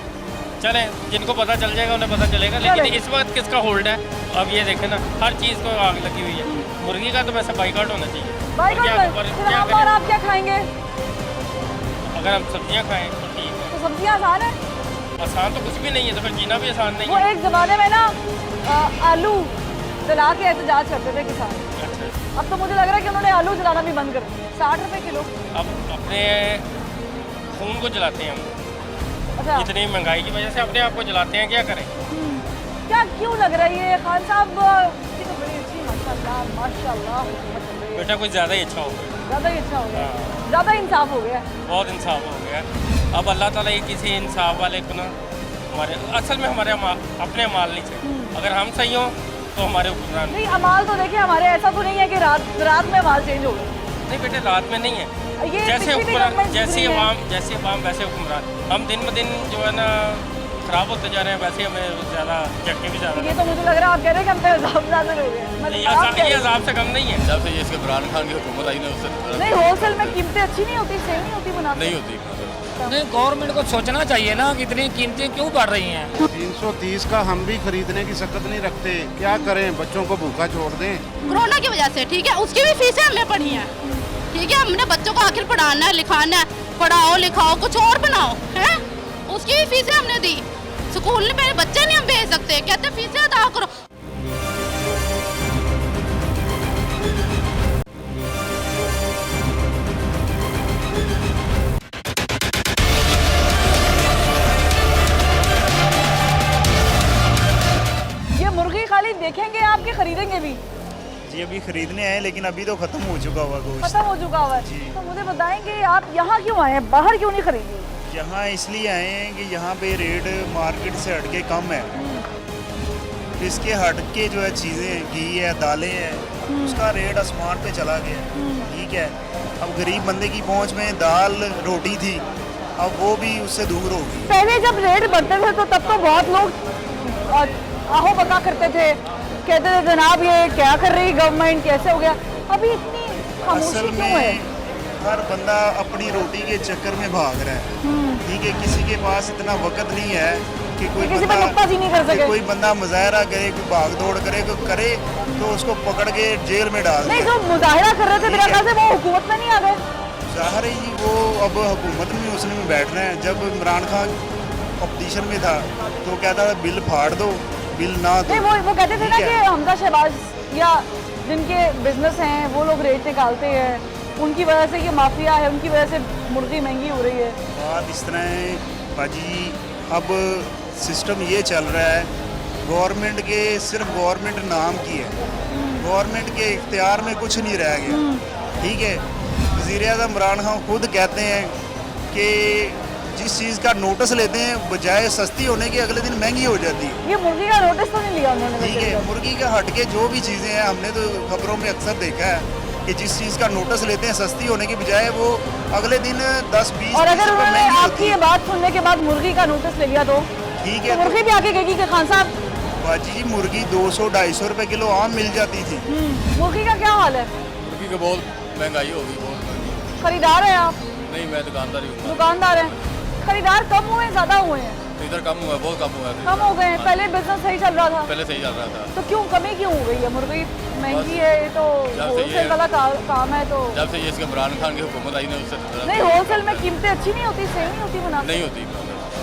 चले, जिनको पता चल जाएगा उन्हें पता चलेगा, लेकिन इस वक्त किसका होल्ड है? अब ये देखें ना, हर चीज़ को आग लगी हुई है। मुर्गी का तो वैसे बाइकआउट होना चाहिए। भाई और क्या आप करें? आप क्या खाएंगे? अगर हम सब्जियां खाएं तो ठीक है। तो सब्जियां आसान है, आसान तो कुछ भी नहीं है, तो फिर जीना भी आसान नहीं वो है। एक जमाने में ना आलू जला के एहतजाज करते थे किसान, अच्छा, अब तो मुझे लग रहा है कि उन्होंने आलू जलाना भी बंद कर दिया। 60 रुपए किलो। अब अपने खून को जलाते हैं हम, अच्छा, इतनी महंगाई की वजह से अपने आप को जलाते हैं, क्या करें? क्या क्यों लग रहा है ये खान साहब की तो बड़ी अच्छी माशाल्लाह माशाल्लाह हुकूमत चल रही है। बेटा कुछ ज़्यादा ही अच्छा हो गया, ज़्यादा ही अच्छा हो गया, हाँ। ज़्यादा इंसाफ हो गया। बहुत इंसाफ हो गया। अब अल्लाह ताला ये किसी इंसाफ वाले को ना, हमारे असल में हमारे अपने अमाल नहीं चाहिए। अगर हम सही हों तो हमारे हुक्मरान नहीं, अमाल तो देखिए हमारे, ऐसा तो नहीं है कि रात में अमाल चेंज हो गए। नहीं बेटे, रात में नहीं है। ये जैसे पिछली भी हुक्मरान, गवर्नमेंट जैसी गुजरी है। अवाम वैसे हुक्मरान। हम दिन ब दिन जो है ना खराब होते जा रहे हैं, वैसे हमें ज़्यादा झटके भी ज़्यादा। ये तो मुझे लग रहा है आप कह रहे हैं कि हम पे अज़ाब नाज़िल हो गए। मतलब आप कह रहे ये हैं। अजाब से कम नहीं है। जब से ये इसके इमरान खान की हुकूमत आई ना, उससे नहीं, होलसेल में कीमतें अच्छी नहीं होती, सेम नहीं होती मुनाफा। नहीं होती। नहीं, गवर्नमेंट को सोचना चाहिए ना कि इतनी कीमतें क्यों बढ़ रही हैं। 330 का हम भी खरीदने की सकत नहीं रखते, क्या करें, बच्चों को भूखा छोड़ दें। कोरोना की वजह से, ठीक है, उसकी भी फीसें हमने पढ़ी हैं, ठीक है, हमने बच्चों को आखिर पढ़ाना है, लिखाना है, पढ़ाओ लिखाओ कुछ और बनाओ, है, उसकी भी फीसें हमने दी। स्कूल में मेरे बच्चे नहीं हम भेज सकते, कहते फीसें अदा करो। ये मुर्गी खाली देखेंगे आप कि खरीदेंगे भी? जी अभी खरीदने आए, लेकिन अभी तो खत्म हो चुका हुआ गोश्त। खत्म हो चुका हुआ है। तो मुझे बताएंगे आप यहाँ क्यों आए हैं, बाहर क्यों नहीं खरीदे? यहाँ इसलिए आए हैं कि यहाँ पे रेट मार्केट से हट के कम है। इसके हट के जो है चीज़ें, घी है, दालें हैं, उसका रेट आसमान पे चला गया है, ठीक है। अब गरीब बंदे की पहुँच में दाल रोटी थी, अब वो भी उससे दूर हो गई। पहले जब रेट बढ़ते थे तो तब तो बहुत लोग आहो बका करते थे, कहते थे जनाब ये क्या कर रही गवर्नमेंट, कैसे हो गया। अभी इतनी खामोशी असल क्यों है? में हर बंदा अपनी रोटी के चक्कर में भाग रहा है, ठीक है, किसी के पास इतना वक्त नहीं है कि कोई किसी पर नुक्ताचीनी नहीं कर कि सके। कोई बंदा मुजाहरा करे, कोई भाग दौड़ करे, कोई करे तो उसको पकड़ के जेल में डाल नहीं, दिया। जो मुजाहिरा कर रहे थे मेरा ख्याल से वो हुकूमत में नहीं आ गए। ज़ाहिर है जी, वो अब हुकूमत में उसने में बैठना है। जब इमरान खान अपोजिशन में था तो कहता था बिल फाड़ दो, बिल ना दो। नहीं, वो कहते थे ना ठीक कि है। हमजा शहबाज या जिनके बिजनेस हैं वो लोग रेट निकालते हैं, उनकी वजह से ये माफिया है, उनकी वजह से मुर्गी महंगी हो रही है। बात इस तरह है बाजी, अब सिस्टम ये चल रहा है, गवर्नमेंट के सिर्फ गवर्नमेंट नाम की है, गवर्नमेंट के इख्तियार में कुछ नहीं रह गया। ठीक है, वज़ीर-ए-आज़म इमरान खान खुद कहते हैं कि जिस चीज़ का नोटिस लेते हैं बजाय सस्ती होने के अगले दिन महंगी हो जाती है। ये मुर्गी का नोटिस तो नहीं लिया उन्होंने। ठीक है, मुर्गी का हट के जो भी चीज़ें हैं, हमने तो खबरों में अक्सर देखा है कि जिस चीज़ का नोटिस लेते हैं सस्ती होने की बजाय वो अगले दिन 10-20 और अगर रुपए उन्होंने महंगी होती आपकी ये है। बात सुनने के बाद मुर्गी का नोटिस ले लिया तो ठीक तो है, मुर्गी भी आगे कहेगी कि खान साहब बाजी जी मुर्गी 200-250 रुपए किलो आम मिल जाती थी। मुर्गी का क्या हाल है? मुर्गी की बहुत महंगाई हो गई, बहुत महंगी। खरीदार हैं आप? नहीं, मैं दुकानदार ही हूँ। दुकानदार हैं। खरीदार कम हुए ज्यादा हुए हैं? इधर कम हुआ, बहुत कम हुआ। कम हो गए हैं। पहले बिजनेस सही चल रहा था, पहले सही चल रहा था। तो क्यों कमी क्यों हो गई है? मुर्गी महंगी है, ये तो जब से होलसेल ये- वाला काम है। तो जब से ये इसके इमरान खान की हुकूमत आई ना, उससे नहीं, होलसेल में कीमतें अच्छी नहीं होती, सेम नहीं होती मुनाफा? नहीं होती,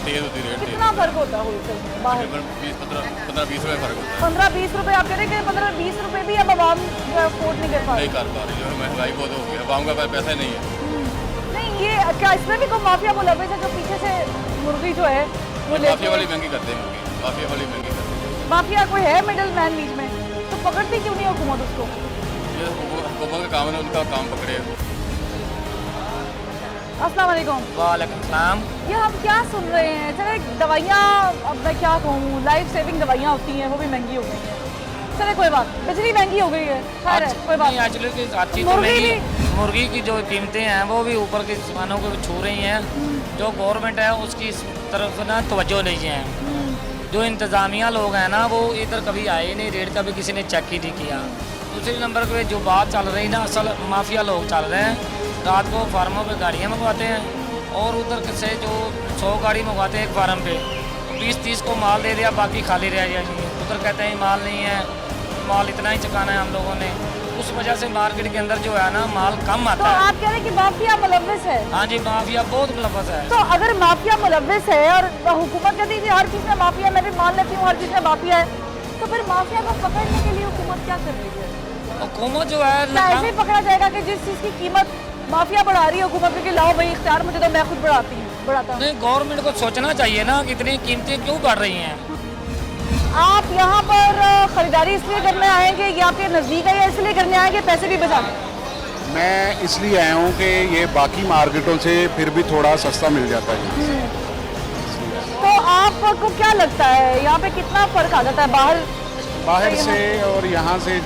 तेज होती रेट। कितना फर्क होता है होलसेल में बाहर? 15-20 रुपये फर्क होता है। 15-20 रुपए। आप कह रहे हैं कि 15-20 रुपए भी अब आवाम अफोर्ड नहीं कर पा रही। नहीं कर पा रही, जो है महंगाई बहुत हो गई है, आवाम का पास पैसा नहीं है। नहीं, ये क्या इसमें भी कोई माफिया मुलविस है जो पीछे से मुर्गी जो है वो माफिया लेके? वाली महंगी करते हैं मुर्गी, माफिया वाली महंगी करते हैं। माफिया कोई है मिडिल मैन बीच में, तो पकड़ती क्यों नहीं हुकूमत उसको? ये हुकूमत का काम है, उनका काम पकड़े। अस्सलाम वालेकुम। वालेकुम सलाम। ये हम क्या सुन रहे हैं? चले दवाइयाँ, अब मैं क्या कहूँ, लाइफ सेविंग दवाइयाँ होती हैं वो भी महंगी हो गई हैं। चले कोई बात, बिजली महंगी हो गई है, खैर है, कोई बात एक्चुअली की अच्छी तो मुर्गी महंगी, मुर्गी की जो कीमतें हैं वो भी ऊपर के सामानों को छू रही हैं। जो गवर्नमेंट है उसकी इस तरफ से ना तवज्जो नहीं है। जो इंतज़ामिया लोग हैं ना वो इधर कभी आए ही नहीं, रेट का भी किसी ने चेक ही नहीं किया। दूसरे नंबर पे जो बात चल रही ना, असल माफिया लोग चल रहे हैं। रात को फार्मों पे गाड़ियाँ मंगवाते हैं और उधर से जो 100 गाड़ी मंगवाते हैं एक फार्म पे, 20-30 को माल दे दिया, बाकी खाली रह जाएंगे। उधर कहते हैं माल नहीं है, माल इतना ही चुकाना है हम लोगों ने। उस वजह से मार्केट के अंदर जो है ना माल कम तो आता है। आप कह रहे हैं कि माफिया मुलविस है? हाँ जी, माफिया बहुत मुलव्वस है। तो अगर माफिया मुलविस है और हुकूमत कहती है हर चीज़ में माफिया, मैं भी मान लेती हूँ हर चीज़ में माफिया है, तो फिर माफिया को पकड़ने के लिए हुकूमत क्या कर रही है? हुकूमत जो है क्या ऐसे ही पकड़ा जाएगा कि जिस चीज़ की कीमत माफिया बढ़ा रही है हुकूमत में कि लाओ भाई इख्तियार मुझे तो मैं खुद बढ़ाता हूँ? नहीं, गवर्नमेंट को सोचना चाहिए ना कि इतनी कीमतें क्यों बढ़ रही हैं। आप यहाँ पर खरीदारी इसलिए करने आएंगे या आपके नज़दीक है, या इसलिए करने आएंगे पैसे भी बचाने? मैं इसलिए आया हूँ कि ये बाकी मार्केटों से फिर भी थोड़ा सस्ता मिल जाता है। तो आपको क्या लगता है यहाँ पे कितना फ़र्क आ जाता है बाहर से और यहाँ से?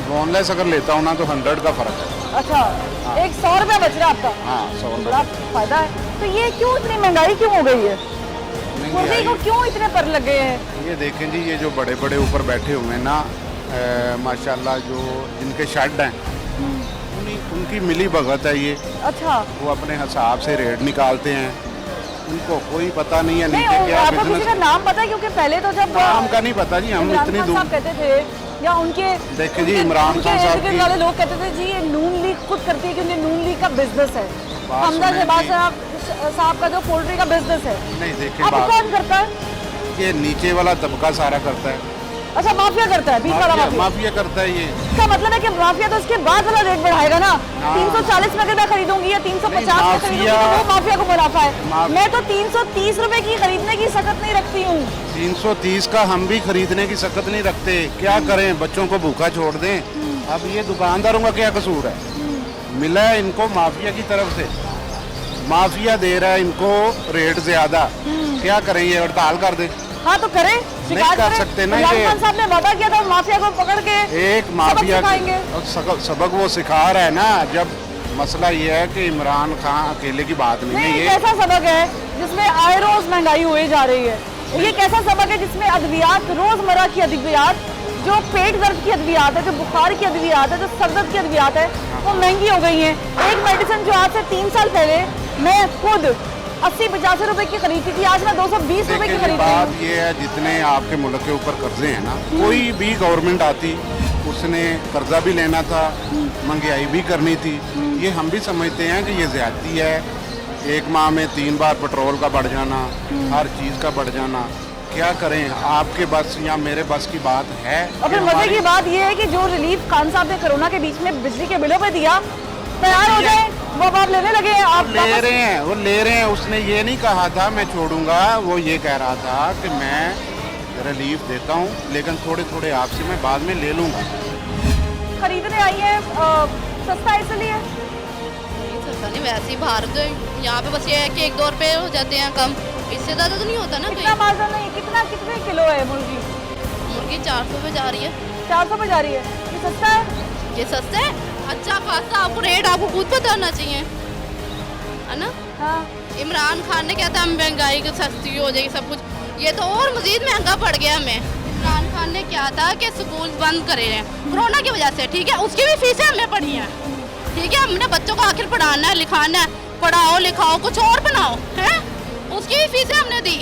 बोनलेस अगर लेता हूँ ना तो 100 का फ़र्क है। अच्छा, एक 100 रुपया बच रहा है आपका? हाँ, 100 बड़ा फायदा है। तो ये क्यों इतनी महंगाई क्यों हो गई है? मुर्गी को क्यों इतने पर लग गए हैं? ये देखें जी, ये जो बड़े बड़े ऊपर बैठे हुए हैं ना, माशाल्लाह, जो जिनके शेड हैं उनकी मिली भगत है ये। अच्छा, वो अपने हिसाब से रेट निकालते हैं, उनको कोई पता नहीं है नीचे नहीं, क्या आपको किसी का बिजनेस। नाम पता है? क्योंकि पहले तो जब नाम का नहीं पता जी, हम इमरान इतनी खान दूर साहब कहते थे या उनके देखें जी, इमरान खान साहब इर्द-गिर्द की वाले लोग कहते थे जी ये नून लीग खुद करती है क्योंकि नून लीग का बिजनेस है। बात हमजा सुनें शहबाज जी। साहब का जो पोल्ट्री का बिजनेस है, नहीं, देखें अब बात, कौन करता है? ये नीचे वाला तबका सारा करता है। अच्छा, माफिया करता है, बीच वाला माफिया। माफिया करता है ये। इसका मतलब है कि माफिया तो उसके बाद वाला रेट बढ़ाएगा ना। हाँ। 340 में अगर मैं खरीदूंगी या 350 में खरीदूंगी तो वो माफिया को मुनाफा है। मैं तो 330 रुपए की खरीदने की सकत नहीं रखती हूँ। 330 का हम भी खरीदने की सकत नहीं रखते, क्या करें, बच्चों को भूखा छोड़ दें। अब ये दुकानदारों का क्या कसूर है? मिला है इनको माफिया की तरफ से, माफिया दे रहा है इनको रेट ज्यादा, क्या करें, ये हड़ताल कर दे। हाँ तो करें, शिकायत कर करें। सकते ना इमरान ये। खान साहब ने वादा किया था माफिया को पकड़ के एक माफिया सबक सिखाएंगे। सबक वो सिखा रहा है ना। जब मसला ये है कि इमरान खान अकेले की बात नहीं है, नहीं, ये कैसा सबक है जिसमें आए रोज महंगाई हुई जा रही है? ये कैसा सबक है जिसमें अद्वियात, रोजमर्रा की अद्वियात, जो पेट दर्द की अद्वियात है, जो बुखार की अद्वियात है, जो सर दर्द की अद्वियात है, वो महंगी हो गई हैं। एक मेडिसिन जो आज से 3 साल पहले मैं खुद 80-85 रुपए की खरीदती थी, आज मैं 220 रुपए की देखिए, खरीद रही बात हूँ। ये है, जितने आपके मुल्क के ऊपर कर्जे हैं ना, कोई भी गवर्नमेंट आती उसने कर्जा भी लेना था, महंगाई भी करनी थी। ये हम भी समझते हैं कि ये ज्यादती है। एक माह में 3 बार पेट्रोल का बढ़ जाना, हर चीज़ का बढ़ जाना, क्या करें, आपके बस या मेरे बस की बात है। और फिर मजे की बात ये है कि जो रिलीफ खान साहब ने कोरोना के बीच में बिजली के बिलों पे दिया, तैयार हो जाए, वो अब आप लेने लगे हैं। आप ले रहे हैं, वो ले रहे हैं। उसने ये नहीं कहा था मैं छोड़ूंगा, वो ये कह रहा था कि मैं रिलीफ देता हूँ, लेकिन थोड़े थोड़े आपसे मैं बाद में ले लूँगा। खरीदने आई है सस्ता इसलिए? नहीं सस्ता नहीं, वैसे ही बाहर तो यहाँ पे बस ये है कि 1-2 रुपए हो जाते हैं कम, इससे ज़्यादा तो नहीं होता ना। कितना मार्जिन नहीं, कितने किलो है मुर्गी? मुर्गी 400 पे जा रही है। 400 पे जा रही है, ये सस्ता है? ये सस्ता है, अच्छा खासा। आपको रेट आपको खुद पता होना चाहिए, है ना। हाँ। इमरान खान ने क्या था, महंगाई की सस्ती हो जाएगी सब कुछ, ये तो और मजीद महंगा पड़ गया हमें। इमरान खान ने क्या था कि स्कूल बंद करे हैं कोरोना की वजह से, ठीक है, उसकी भी फीसें हमने पढ़ी हैं, ठीक है, हमने बच्चों को आखिर पढ़ाना है, लिखाना है, पढ़ाओ लिखाओ कुछ और बनाओ, हैं, उसकी भी फीसें हमने दी।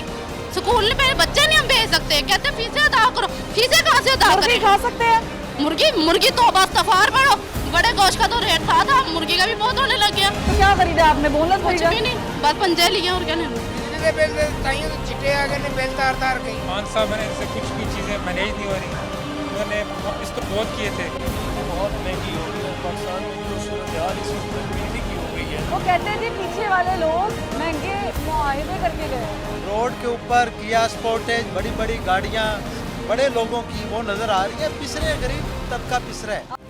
स्कूल में बच्चे नहीं हम भेज सकते, कहते फीसें अदा करो, फीसें कहाँ से अदा करें? खा सकते हैं मुर्गी तो बस तफार पड़ो, बड़े गोश्त का तो रेट था, मुर्गी का भी बहुत होने लग गया। तो क्या खरीदा आपने? बोनस खरीदा? कुछ भी नहीं, बस पंजे लिए और क्या नहीं। चिट्टे आ गए बेल तार तार गई। खान साहब ने इनसे कुछ भी चीज़ें मैनेज नहीं हो रही, उन्होंने वापस तो बहुत किए थे। बहुत महंगी हो गई है पाकिस्तान में, जो सूरत इस वक्त बिजली की हो गई है। वो कहते हैं जी पीछे वाले लोग महंगे मुआहदे करके गए। रोड के ऊपर किया स्पोर्टेज, बड़ी बड़ी गाड़ियाँ, बड़े लोगों की वो नज़र आ रही है, पिसरे गरीब तबका पिसरा है।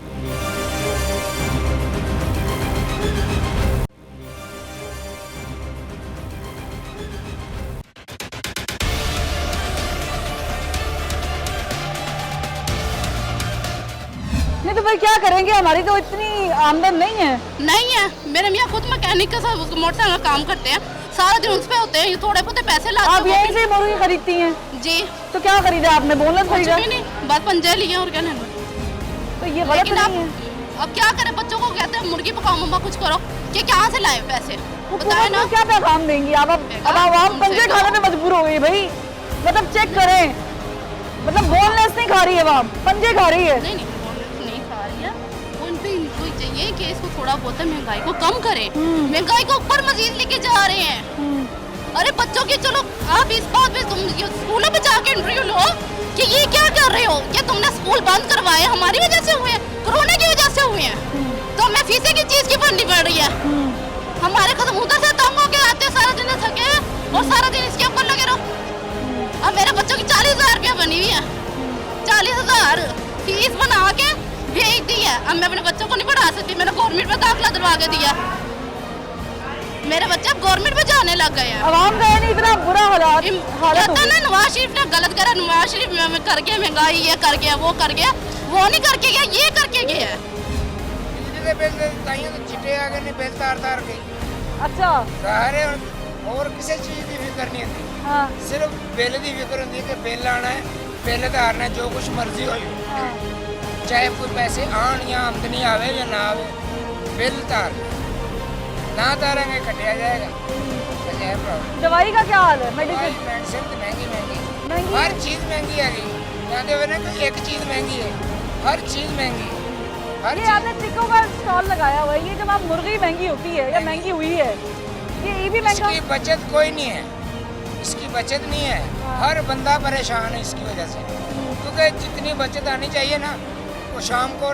नहीं तो भाई क्या करेंगे, हमारी तो इतनी आमदन नहीं है। नहीं है, मेरे मियाँ खुद मैकेनिक का मोटरसाइकिल काम करते हैं, सारा दिन उस पे होते हैं, ये थोड़े बहुत पैसे लाते हैं। आप यहीं से मुर्गी खरीदती हैं? जी। तो क्या खरीदा आपने? बोनस खरीदा? कुछ भी नहीं, बस पंजे लिए और क्या नहीं। तो ये गलत नहीं है। अब क्या करें, बच्चों को कहते हैं मुर्गी पकाओ मम्मा कुछ करो, कि कहाँ से लाए पैसे बताए ना। क्या पैगाम देंगी आप? अब आवाम पंजे खाने में मजबूर हो गई भाई, मतलब चेक करें, मतलब बोनलेस नहीं खा रही है आवाम, पंजे खा रही है। नहीं नहीं खा रही है, उन पे इनको चाहिए कि इसको थोड़ा बहुत महंगाई को कम करें, महंगाई को ऊपर मजीद लेके जा रहे हैं। अरे बच्चों की, चलो आप इस बात पे तुम स्कूलों में जाके इंटरव्यू लो कि ये क्या कर रहे हो, क्या तुमने स्कूल बंद करवाए हमारी वजह से हुए हैं, कोरोना की वजह से हुए हैं, तो हमें फीसें की चीज की भरनी पड़ रही है। हमारे खत्म उधर से तंग होके आते सारा दिन थके और सारा दिन इसके ऊपर लगे रहो। अब मेरे बच्चों की 40,000 रुपया बनी हुई है, 40,000 फीस बना के भेज दी है। अब मैं अपने बच्चों को नहीं पढ़ा सकती, मैंने गवर्नमेंट में दाखिला दिलवा के दिया, मेरे बच्चे अब गवर्नमेंट में जाने लग गए हैं। आवाम का नहीं इतना बुरा हालात कहता ना नवाज शरीफ ने गलत करा, नवाज शरीफ कर गया महंगाई, ये कर गया वो कर गया, वो नहीं करके गया, ये करके गया है। चिट्टे आ गए बेल तार तार गई। अच्छा, सारे और किसी चीज़ की फिक्र नहीं होती, हाँ। सिर्फ बिल की फिक्र होती है कि बिल आना है, बिल तारना है, जो कुछ मर्जी हो, चाहे कोई पैसे आन या आमदनी आवे या ना आवे, बिल तार ना तारेंगे कटिया जाएगा। दवाई का क्या हाल है? मेडिसिन तो महंगी महंगी हर चीज़ महंगी आ गई, कहते हुए ना कि एक चीज़ महंगी है, हर चीज़ महंगी। ये आपने चिक्कों का स्टॉल लगाया हुआ है, ये जब आप मुर्गी महंगी होती है या महंगी हुई है, ये भी महंगा। इसकी बचत कोई नहीं है, इसकी बचत नहीं है, हर बंदा परेशान है इसकी वजह से, क्योंकि जितनी बचत आनी चाहिए ना, वो शाम को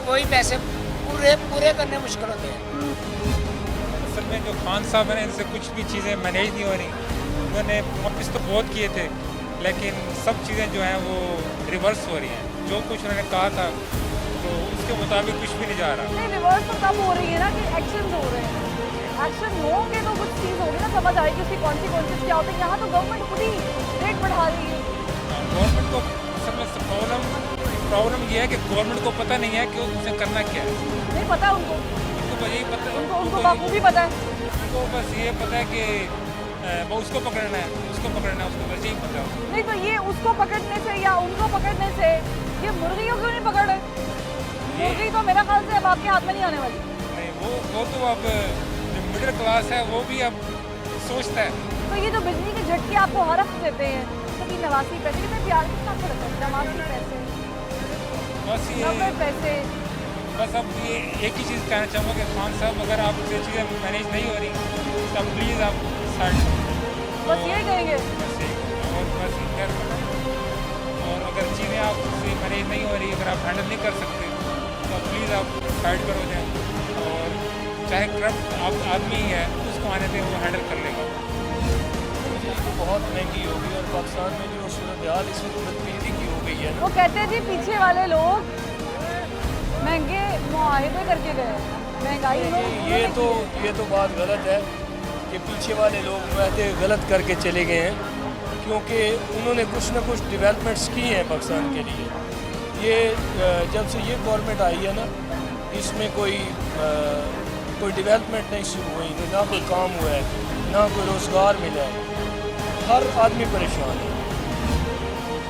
कोई पैसे पूरे करने मुश्किल होते हैं। असल में जो खान साहब हैं, इनसे कुछ भी चीज़ें मैनेज नहीं हो रही, उन्होंने वापस तो बहुत किए थे, लेकिन सब चीज़ें जो हैं वो रिवर्स हो रही हैं। जो कुछ उन्होंने कहा था तो उसके मुताबिक कुछ भी नहीं जा रहा। नहीं, रिवर्स तो तब हो रही है ना कि एक्शन हो रहे हैं, एक्शन होंगे तो कुछ चीज़ होगी ना, समझ आएगी उसकी कॉन्सिक्वेंसेस क्या होते हैं। यहाँ तो गवर्नमेंट खुद ही रेट बढ़ा रही है। गवर्नमेंट को असल में प्रॉब्लम ये है कि गवर्नमेंट को पता नहीं है कि उसे करना क्या है, नहीं पता उनको यही पता, उनको बाखूबी पता है, उनको बस ये पता है कि वो उसको पकड़ना है, उसको पकड़ना है, उसको बस यही पता है। नहीं तो ये उसको पकड़ने से या उनको पकड़ने से ये मुर्गियों क्यों नहीं पकड़ रहे? मुर्गी तो मेरा ख्याल से अब आपके हाथ में नहीं आने वाली। नहीं, वो तो अब जो मिडिल क्लास है वो भी अब सोचता है। तो ये जो बिजली के झटके आपको हर हफ्ते देते हैं, कभी 89 पैसे, कितने प्यार कितना आपको लगता है? 89 पैसे, बस ये 90 पैसे। बस अब ये एक ही चीज़ कहना चाहूँगा कि खान साहब अगर आपसे चीज़ें मैनेज नहीं हो रही तब प्लीज़ आप साइड बस यही कहेंगे। और बस खैर और अगर चीज़ें आपसे मैनेज नहीं हो रही, अगर आप हैंडल नहीं कर सकते तो प्लीज़ आप साइड पर हो जाएं और चाहे करप्ट आप आदमी ही है उसको आने दें, वो हैंडल कर लेगा। तो बहुत महंगी होगी और पाकिस्तान में जो सूरत हाल इस वक्त बिजली की हो गई है वो कहते हैं जी पीछे वाले लोग महंगे मुआहदे करके गए, महंगाई ये तो बात गलत है कि पीछे वाले लोग मुआहदे गलत करके चले गए हैं, क्योंकि उन्होंने कुछ ना कुछ डेवलपमेंट्स की हैं पाकिस्तान के लिए। ये जब से ये गवर्नमेंट आई है ना, इसमें कोई डेवलपमेंट नहीं शुरू हुई, ना कोई काम हुआ है, ना कोई रोज़गार मिला है, हर आदमी परेशान है।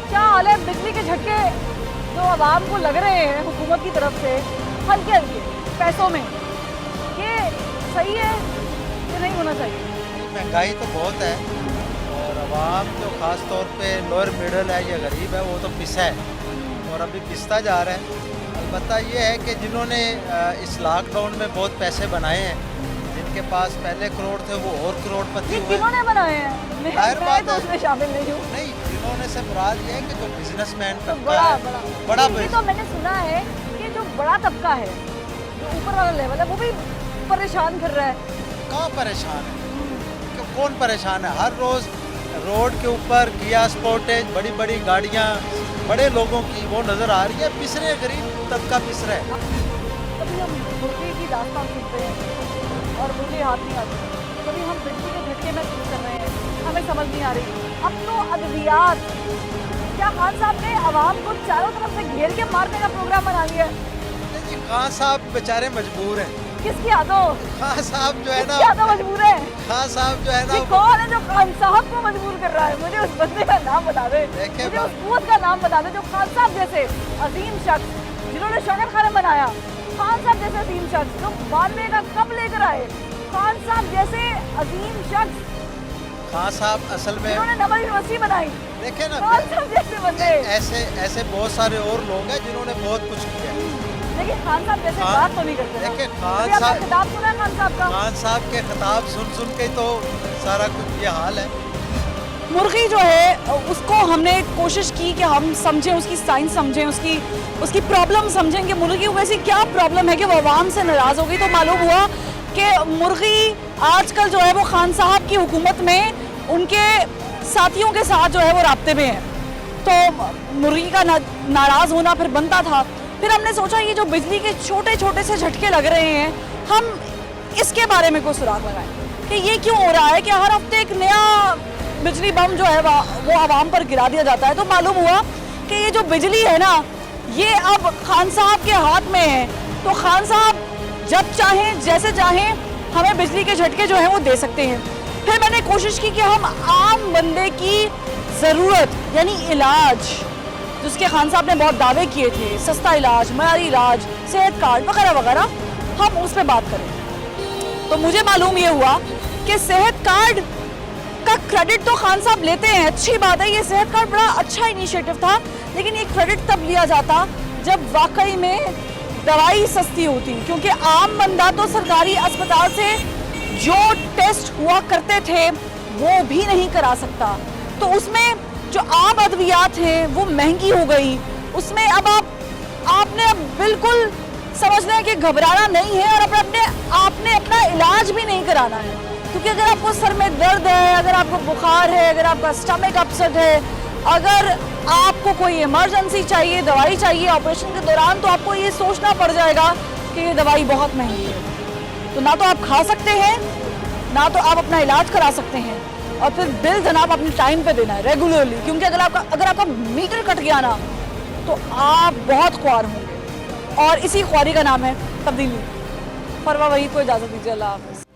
क्या हाल है बिजली के झटके जो आवाम को लग रहे हैं हुकूमत की तरफ से हल्के हल्के पैसों में, ये सही है कि नहीं होना चाहिए? महंगाई तो बहुत है और आवाम जो ख़ास तौर पे लोअर मिडल है या गरीब है वो तो पिसा है और अभी पिसता जा रहा है। अलबत्ता ये है कि जिन्होंने इस लॉकडाउन में बहुत पैसे बनाए हैं, जिनके पास पहले करोड़ थे वो और करोड़पति हुए। किन्होंने बनाए हैं? मैं तो उसमें शामिल नहीं हूँ। नहीं, जिन्होंने से मुराद ये है कि जो बिजनेसमैन तो बड़ा तो मैंने सुना है कि जो बड़ा तबका है, जो ऊपर वाला लेवल है, वो भी परेशान कर रहा है। कहाँ परेशान है? कौन परेशान है? हर रोज़ रोड के ऊपर किया स्पोर्टेज, बड़ी बड़ी गाड़ियाँ, बड़े लोगों की वो नज़र आ रही है, पिस रहे गरीब तबका पिस रहा है। कभी हम मुर्गी की दास्तान सुनते हैं और मुर्गी हाथ नहीं आती, कभी हम बिजली के झटके महसूस कर रहे हैं, हमें समझ नहीं आ रही। अब तो अद्वियात, क्या खान साहब ने आवाम को चारों तरफ से घेर के मारने का प्रोग्राम बना लिया है? नहीं, खान साहब बेचारे मजबूर हैं। किसकी यादों? खान साहब जो है ना, यादों मजबूर है। खान साहब जो है ना, कौन है जो खान साहब को मजबूर कर रहा है? मुझे उस बंदे का नाम बता दे, मुझे उस कुव्वत का नाम बता दे जो खान साहब जैसे अजीम शख्स, जिन्होंने शौकत खाना बनाया, खान साहब जैसे अजीम शख्स जो 92 का कब लेकर आए, खान साहब जैसे अजीम शख्स, खान साहब असल में जिन्होंने नवल यूनिवर्सिटी बनाई, देखे ना, खान साहब जैसे बंदे। ऐसे बहुत सारे और लोग हैं जिन्होंने बहुत कुछ किया, लेकिन खान साहब जैसे बात तो नहीं करते। देखिए खान साहब खिताब सुना खान साहब का? खान साहब के खिताब सुन के तो सारा कुछ ये हाल है। मुर्गी जो है उसको हमने कोशिश की कि हम समझें, उसकी साइंस समझें, उसकी प्रॉब्लम समझें कि मुर्गी को ऐसी क्या प्रॉब्लम है कि वो आवाम से नाराज़ हो गई। तो मालूम हुआ कि मुर्गी आजकल जो है वो खान साहब की हुकूमत में उनके साथियों के साथ जो है वो राब्ते में है, तो मुर्गी का नाराज़ होना फिर बनता था। फिर हमने सोचा ये जो बिजली के छोटे छोटे से झटके लग रहे हैं, हम इसके बारे में कोई सुराग लगाएं कि ये क्यों हो रहा है कि हर हफ्ते एक नया बिजली बम जो है वो आवाम पर गिरा दिया जाता है। तो मालूम हुआ कि ये जो बिजली है ना, ये अब खान साहब के हाथ में है। तो खान साहब जब चाहें जैसे चाहें हमें बिजली के झटके जो हैं वो दे सकते हैं। फिर मैंने कोशिश की कि हम आम बंदे की ज़रूरत यानी इलाज, जिसके खान साहब ने बहुत दावे किए थे, सस्ता इलाज, मयारी इलाज, सेहत कार्ड वगैरह वगैरह, हम उस पर बात करें। तो मुझे मालूम ये हुआ कि सेहत कार्ड का क्रेडिट तो खान साहब लेते हैं, अच्छी बात है, ये सेहत कार्ड बड़ा अच्छा इनिशिएटिव था, लेकिन ये क्रेडिट तब लिया जाता जब वाकई में दवाई सस्ती होती, क्योंकि आम बंदा तो सरकारी अस्पताल से जो टेस्ट हुआ करते थे वो भी नहीं करा सकता। तो उसमें जो आम अद्वियात हैं वो महंगी हो गई, उसमें अब आपने अब बिल्कुल समझना है कि घबराना नहीं है और आपने अपना इलाज भी नहीं कराना है। क्योंकि अगर आपको सर में दर्द है, अगर आपको बुखार है, अगर आपका स्टमक अपसेट है, अगर आपको कोई इमरजेंसी चाहिए, दवाई चाहिए ऑपरेशन के दौरान, तो आपको ये सोचना पड़ जाएगा कि ये दवाई बहुत महंगी है। तो ना तो आप खा सकते हैं, ना तो आप अपना इलाज करा सकते हैं, और फिर बिल जनाब अपने टाइम पे देना है रेगुलरली, क्योंकि अगर आपका मीटर कट गया ना तो आप बहुत ख्वार होंगे, और इसी ख्वारी का नाम है तब्दीली। फरवा वही को इजाज़त दीजिए, अल्लाह हाफ़िज़।